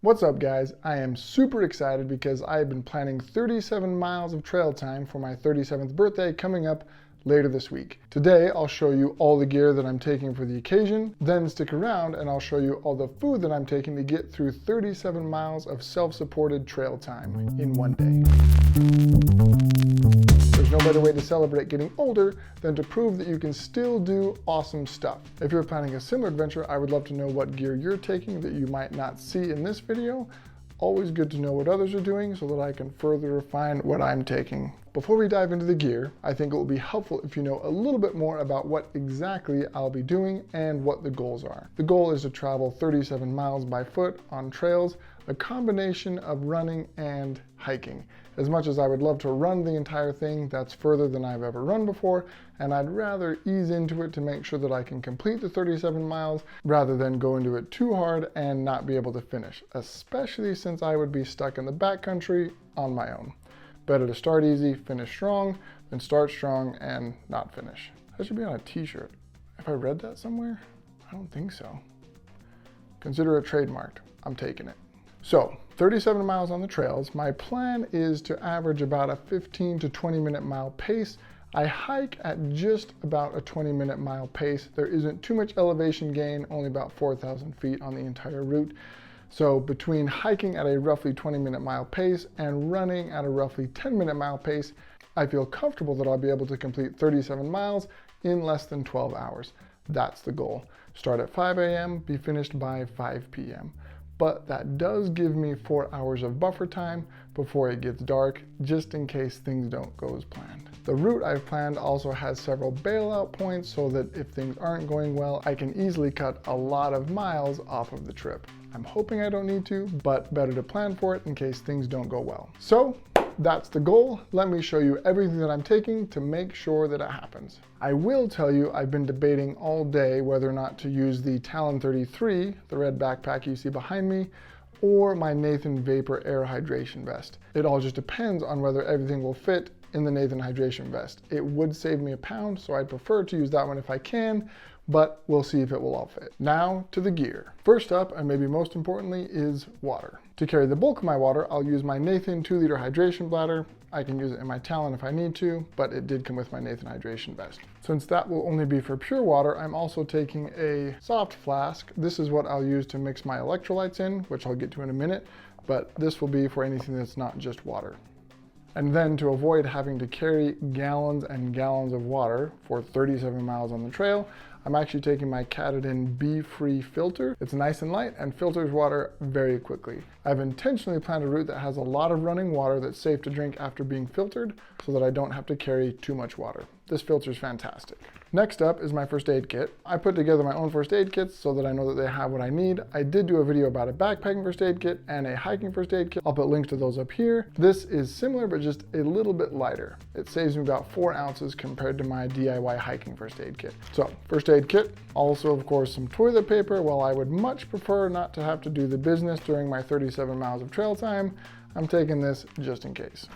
What's up guys? I am super excited because I have been planning 37 miles of trail time for my 37th birthday coming up later this week. Today I'll show you all the gear that I'm taking for the occasion, then stick around and I'll show you all the food that I'm taking to get through 37 miles of self-supported trail time in one day. There's no better way to celebrate getting older than to prove that you can still do awesome stuff. If you're planning a similar adventure, I would love to know what gear you're taking that you might not see in this video. Always good to know what others are doing so that I can further refine what I'm taking. Before we dive into the gear, I think it will be helpful if you know a little bit more about what exactly I'll be doing and what the goals are. The goal is to travel 37 miles by foot on trails, a combination of running and hiking. As much as I would love to run the entire thing, that's further than I've ever run before, and I'd rather ease into it to make sure that I can complete the 37 miles rather than go into it too hard and not be able to finish, especially since I would be stuck in the backcountry on my own. Better to start easy, finish strong, than start strong and not finish. That should be on a t-shirt. Have I read that somewhere? I don't think so. Consider it trademarked. I'm taking it. So, 37 miles on the trails. My plan is to average about a 15 to 20 minute mile pace. I hike at just about a 20-minute mile pace. There isn't too much elevation gain, only about 4,000 feet on the entire route. So between hiking at a roughly 20-minute mile pace and running at a roughly 10-minute mile pace, I feel comfortable that I'll be able to complete 37 miles in less than 12 hours. That's the goal. Start at 5 a.m., be finished by 5 p.m. But that does give me 4 hours of buffer time before it gets dark, just in case things don't go as planned. The route I've planned also has several bailout points so that if things aren't going well, I can easily cut a lot of miles off of the trip. I'm hoping I don't need to, but better to plan for it in case things don't go well. So that's the goal. Let me show you everything that I'm taking to make sure that it happens. I will tell you I've been debating all day whether or not to use the Talon 33, the red backpack you see behind me, or my Nathan VaporAir hydration vest. It all just depends on whether everything will fit in the Nathan hydration vest. It would save me a pound, so I'd prefer to use that one if I can, but we'll see if it will all fit. Now to the gear. First up, and maybe most importantly, is water. To carry the bulk of my water, I'll use my Nathan 2-liter hydration bladder. I can use it in my Talon if I need to, but it did come with my Nathan hydration vest. Since that will only be for pure water, I'm also taking a soft flask. This is what I'll use to mix my electrolytes in, which I'll get to in a minute, but this will be for anything that's not just water. And then to avoid having to carry gallons and gallons of water for 37 miles on the trail, I'm actually taking my Katadyn Be-Free filter. It's nice and light and filters water very quickly. I've intentionally planned a route that has a lot of running water that's safe to drink after being filtered so that I don't have to carry too much water. This filter is fantastic. Next up is my first aid kit. I put together my own first aid kits so that I know that they have what I need. I did do a video about a backpacking first aid kit and a hiking first aid kit. I'll put links to those up here. This is similar, but just a little bit lighter. It saves me about 4 ounces compared to my DIY hiking first aid kit. So, first aid kit. Also, of course, some toilet paper. While I would much prefer not to have to do the business during my 37 miles of trail time, I'm taking this just in case.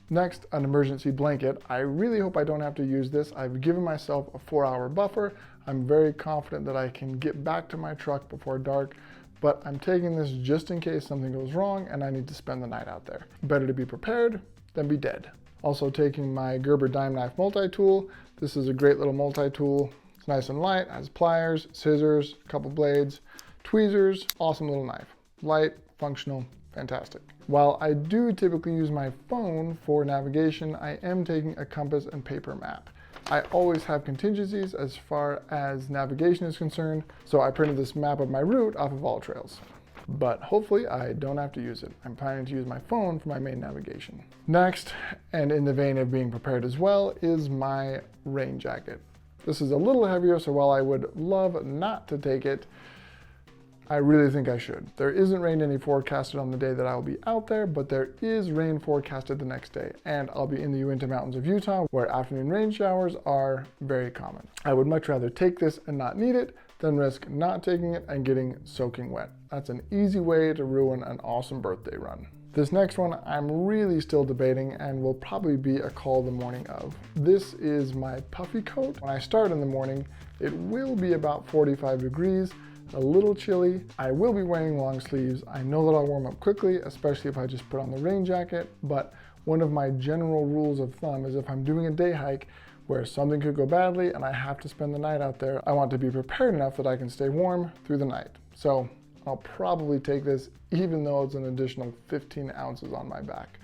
Next, an emergency blanket. I really hope I don't have to use this. I've given myself a 4-hour buffer. I'm very confident that I can get back to my truck before dark, but I'm taking this just in case something goes wrong and I need to spend the night out there. Better to be prepared than be dead. Also taking my Gerber dime knife multi-tool. This is a great little multi-tool. It's nice and light, has pliers, scissors, a couple blades, tweezers, awesome little knife. Light, functional, fantastic. While I do typically use my phone for navigation, I am taking a compass and paper map. I always have contingencies as far as navigation is concerned, so I printed this map of my route off of all trails. But hopefully I don't have to use it. I'm planning to use my phone for my main navigation. Next, and in the vein of being prepared as well, is my rain jacket. This is a little heavier, so while I would love not to take it, I really think I should. There isn't rain any forecasted on the day that I will be out there, but there is rain forecasted the next day, and I'll be in the Uinta Mountains of Utah, where afternoon rain showers are very common. I would much rather take this and not need it than risk not taking it and getting soaking wet. That's an easy way to ruin an awesome birthday run. This next one I'm really still debating and will probably be a call the morning of. This is my puffy coat. When I start in the morning, it will be about 45 degrees. a little chilly. I will be wearing long sleeves. I know that I'll warm up quickly, especially if I just put on the rain jacket, but one of my general rules of thumb is if I'm doing a day hike where something could go badly and I have to spend the night out there, I want to be prepared enough that I can stay warm through the night. So I'll probably take this even though it's an additional 15 ounces on my back,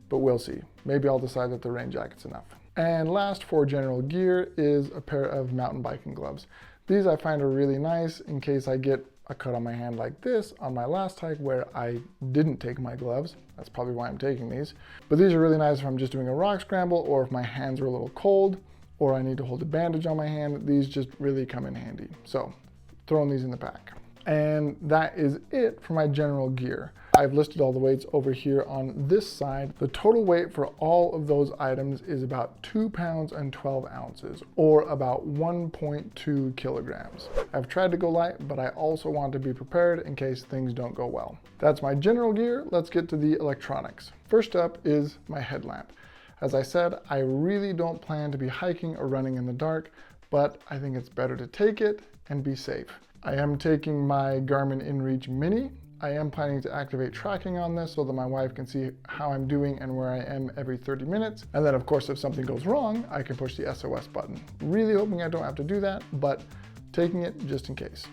but we'll see. Maybe I'll decide that the rain jacket's enough. And last for general gear is a pair of mountain biking gloves. These I find are really nice in case I get a cut on my hand like this on my last hike where I didn't take my gloves. That's probably why I'm taking these. But these are really nice if I'm just doing a rock scramble or if my hands are a little cold or I need to hold a bandage on my hand. These just really come in handy. So throwing these in the pack. And that is it for my general gear. I've listed all the weights over here on this side. The total weight for all of those items is about 2 pounds and 12 ounces, or about 1.2 kilograms. I've tried to go light, but I also want to be prepared in case things don't go well. That's my general gear. Let's get to the electronics. First up is my headlamp. As I said, I really don't plan to be hiking or running in the dark, but I think it's better to take it and be safe. I am taking my Garmin InReach Mini. I am planning to activate tracking on this so that my wife can see how I'm doing and where I am every 30 minutes. And then of course, if something goes wrong, I can push the SOS button. Really hoping I don't have to do that, but taking it just in case.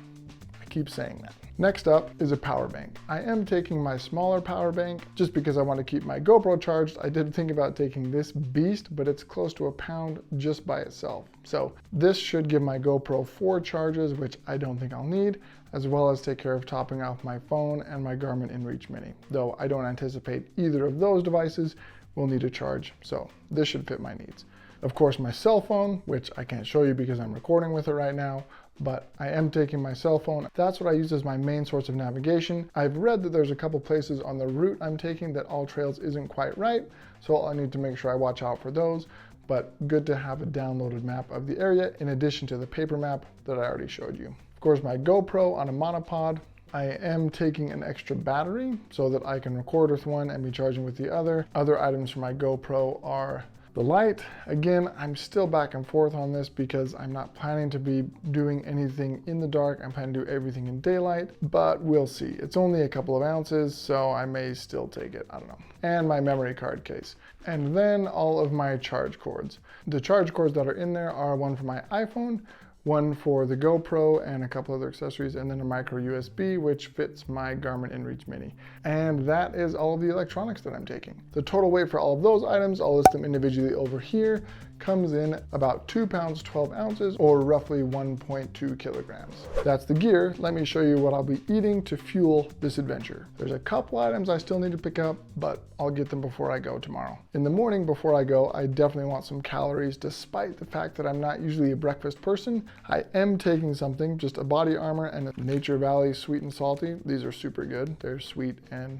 I keep saying that. Next up is a power bank. I am taking my smaller power bank just because I want to keep my GoPro charged. I did think about taking this beast, but it's close to a pound just by itself. So this should give my GoPro 4 charges, which I don't think I'll need, as well as take care of topping off my phone and my Garmin InReach Mini, though I don't anticipate either of those devices will need a charge, so this should fit my needs. Of course, my cell phone, which I can't show you because I'm recording with it right now, but I am taking my cell phone. That's what I use as my main source of navigation. I've read that there's a couple places on the route I'm taking that All Trails isn't quite right, so I need to make sure I watch out for those, but good to have a downloaded map of the area in addition to the paper map that I already showed you. Of course, my GoPro on a monopod. I am taking an extra battery so that I can record with one and be charging with the other. Other items for my GoPro are the light. Again, I'm still back and forth on this because I'm not planning to be doing anything in the dark. I'm planning to do everything in daylight, but we'll see. It's only a couple of ounces, so I may still take it. I don't know. And my memory card case. And then all of my charge cords. The charge cords that are in there are one for my iPhone, one for the GoPro and a couple other accessories, and then a micro USB, which fits my Garmin InReach Mini. And that is all of the electronics that I'm taking. The total weight for all of those items, I'll list them individually over here, comes in about 2 pounds, 12 ounces, or roughly 1.2 kilograms. That's the gear. Let me show you what I'll be eating to fuel this adventure. There's a couple items I still need to pick up, but I'll get them before I go tomorrow. In the morning before I go, I definitely want some calories, despite the fact that I'm not usually a breakfast person. I am taking something, just a body armor and a Nature Valley sweet and salty. These are super good. They're sweet and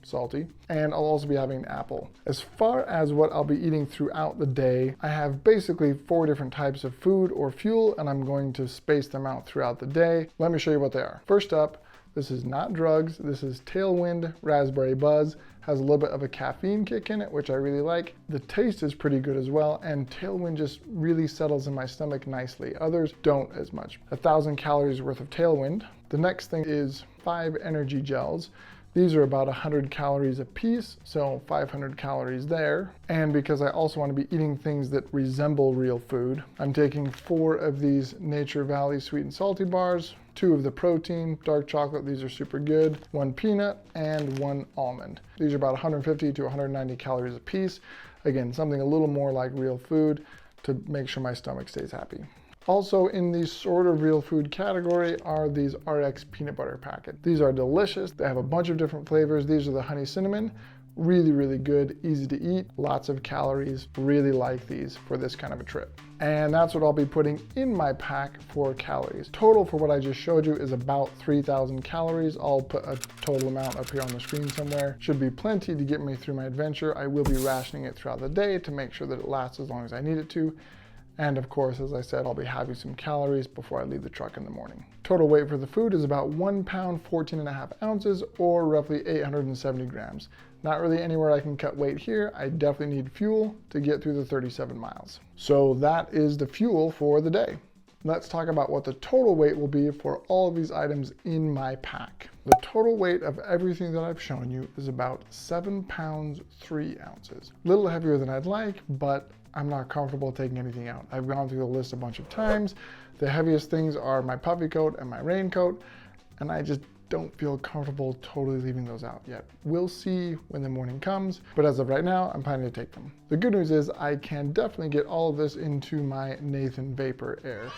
salty. And I'll also be having an apple. As far as what I'll be eating throughout the day, I have basically 4 different types of food or fuel, and I'm going to space them out throughout the day. Let me show you what they are. First up, this is not drugs. This is Tailwind Raspberry Buzz. Has a little bit of a caffeine kick in it, which I really like. The taste is pretty good as well, and Tailwind just really settles in my stomach nicely. Others don't as much. 1,000 calories worth of Tailwind. The next thing is 5 energy gels. These are about 100 calories a piece, so 500 calories there. And because I also want to be eating things that resemble real food, I'm taking 4 of these Nature Valley sweet and salty bars, 2 of the protein, dark chocolate, these are super good, 1 peanut, and 1 almond. These are about 150 to 190 calories a piece. Again, something a little more like real food to make sure my stomach stays happy. Also in the sort of real food category are these RX peanut butter packets. These are delicious. They have a bunch of different flavors. These are the honey cinnamon. Really, really good, easy to eat, lots of calories. Really like these for this kind of a trip. And that's what I'll be putting in my pack for calories. Total for what I just showed you is about 3,000 calories. I'll put a total amount up here on the screen somewhere. Should be plenty to get me through my adventure. I will be rationing it throughout the day to make sure that it lasts as long as I need it to. And of course, as I said, I'll be having some calories before I leave the truck in the morning. Total weight for the food is about 1 pound, 14.5 ounces, or roughly 870 grams. Not really anywhere I can cut weight here. I definitely need fuel to get through the 37 miles. So that is the fuel for the day. let's talk about what the total weight will be for all of these items in my pack. The total weight of everything that I've shown you is about 7 pounds, 3 ounces. A little heavier than I'd like, but I'm not comfortable taking anything out. I've gone through the list a bunch of times. The heaviest things are my puffy coat and my raincoat, and I just don't feel comfortable totally leaving those out yet. We'll see when the morning comes, but as of right now, I'm planning to take them. The good news is I can definitely get all of this into my Nathan VaporAir.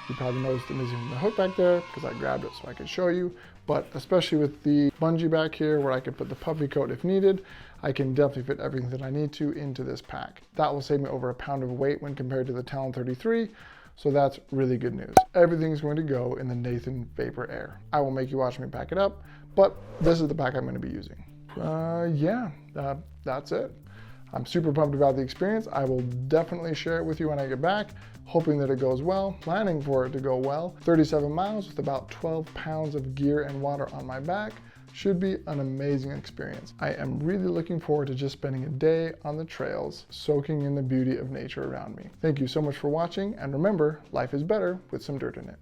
You probably noticed the missing from the hook back there because I grabbed it so I could show you, but especially with the bungee back here where I could put the puffy coat if needed, I can definitely fit everything that I need to into this pack. That will save me over 1 pound of weight when compared to the Talon 33. So that's really good news. Everything's going to go in the Nathan VaporAir. I will make you watch me pack it up, but this is the pack I'm going to be using. That's it. I'm super pumped about the experience. I will definitely share it with you when I get back, hoping that it goes well, planning for it to go well. 37 miles with about 12 pounds of gear and water on my back. Should be an amazing experience. I am really looking forward to just spending a day on the trails, soaking in the beauty of nature around me. Thank you so much for watching, and remember, life is better with some dirt in it.